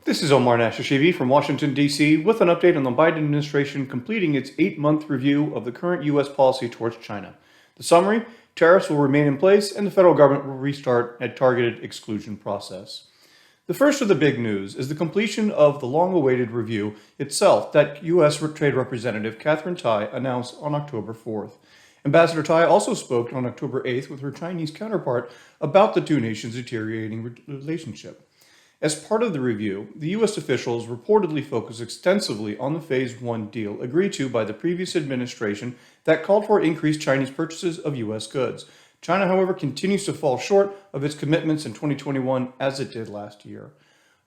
This is Omar Nashashibi from Washington, D.C. with an update on the Biden administration completing its 8-month review of the current U.S. policy towards China. The summary: tariffs will remain in place and the federal government will restart a targeted exclusion process. The first of the big news is the completion of the long-awaited review itself that U.S. Trade Representative Katherine Tai announced on October 4th. Ambassador Tai also spoke on October 8th with her Chinese counterpart about the two nations' deteriorating relationship. As part of the review, the U.S. officials reportedly focused extensively on the Phase 1 deal agreed to by the previous administration that called for increased Chinese purchases of U.S. goods. China, however, continues to fall short of its commitments in 2021 as it did last year.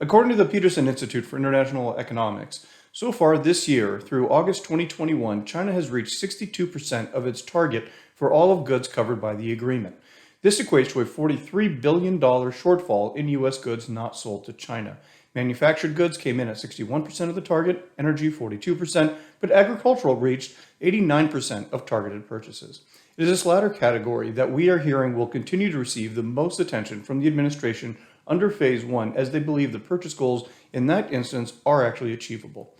According to the Peterson Institute for International Economics, so far this year, through August 2021, China has reached 62% of its target for all of goods covered by the agreement. This equates to a $43 billion shortfall in U.S. goods not sold to China. Manufactured goods came in at 61% of the target, energy 42%, but agricultural reached 89% of targeted purchases. It is this latter category that we are hearing will continue to receive the most attention from the administration under Phase 1, as they believe the purchase goals in that instance are actually achievable.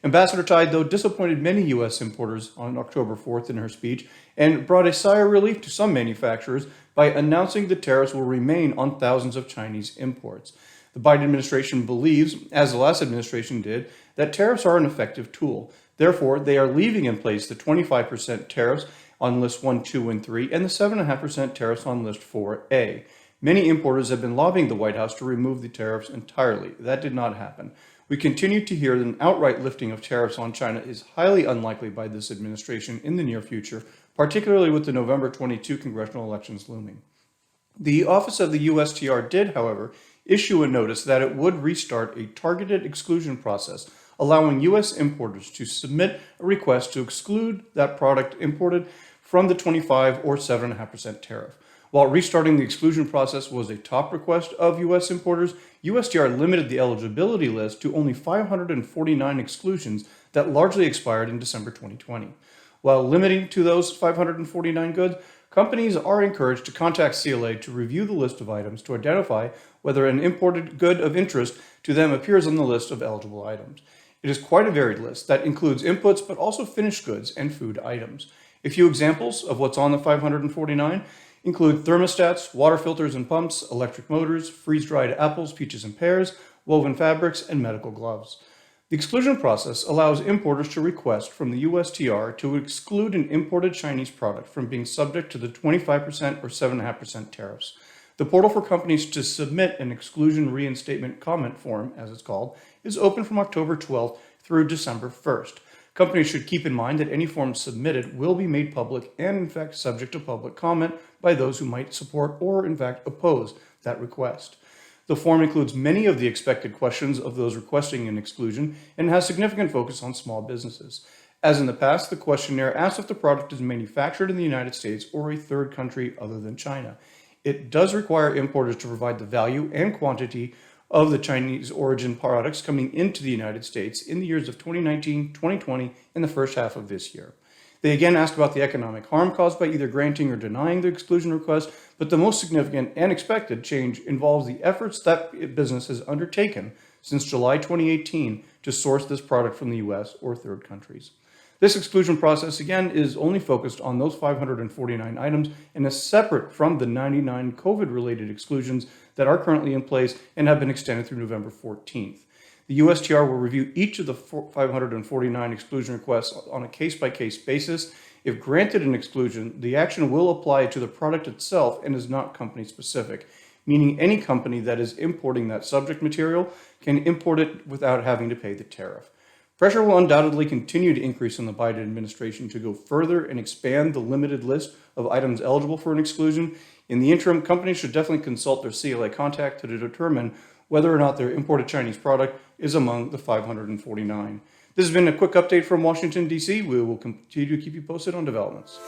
Ambassador Tai, though, disappointed many U.S. importers on October 4th in her speech and brought a sigh of relief to some manufacturers by announcing the tariffs will remain on thousands of Chinese imports. The Biden administration believes, as the last administration did, that tariffs are an effective tool. Therefore, they are leaving in place the 25% tariffs on List 1, 2, and 3 and the 7.5% tariffs on List 4A. Many importers have been lobbying the White House to remove the tariffs entirely. That did not happen. We continue to hear that an outright lifting of tariffs on China is highly unlikely by this administration in the near future, particularly with the November 22 congressional elections looming. The Office of the USTR did, however, issue a notice that it would restart a targeted exclusion process, allowing U.S. importers to submit a request to exclude that product imported from the 25 or 7.5% tariff. While restarting the exclusion process was a top request of U.S. importers, USTR limited the eligibility list to only 549 exclusions that largely expired in December 2020. While limiting to those 549 goods, companies are encouraged to contact CLA to review the list of items to identify whether an imported good of interest to them appears on the list of eligible items. It is quite a varied list that includes inputs but also finished goods and food items. A few examples of what's on the 549 include thermostats, water filters and pumps, electric motors, freeze-dried apples, peaches and pears, woven fabrics, and medical gloves. The exclusion process allows importers to request from the USTR to exclude an imported Chinese product from being subject to the 25% or 7.5% tariffs. The portal for companies to submit an exclusion reinstatement comment form, as it's called, is open from October 12th through December 1st. Companies should keep in mind that any form submitted will be made public and, in fact, subject to public comment by those who might support or, in fact, oppose that request. The form includes many of the expected questions of those requesting an exclusion and has significant focus on small businesses. As in the past, the questionnaire asks if the product is manufactured in the United States or a third country other than China. It does require importers to provide the value and quantity of the Chinese origin products coming into the United States in the years of 2019, 2020, and the first half of this year. They again asked about the economic harm caused by either granting or denying the exclusion request, but the most significant and expected change involves the efforts that business has undertaken since July 2018 to source this product from the U.S. or third countries. This exclusion process, again, is only focused on those 549 items and is separate from the 99 COVID-related exclusions that are currently in place and have been extended through November 14th. The USTR will review each of the 549 exclusion requests on a case-by-case basis. If granted an exclusion, the action will apply to the product itself and is not company-specific, meaning any company that is importing that subject material can import it without having to pay the tariff. Pressure will undoubtedly continue to increase on the Biden administration to go further and expand the limited list of items eligible for an exclusion. In the interim, companies should definitely consult their CLA contact to determine whether or not their imported Chinese product is among the 549. This has been a quick update from Washington, D.C. We will continue to keep you posted on developments.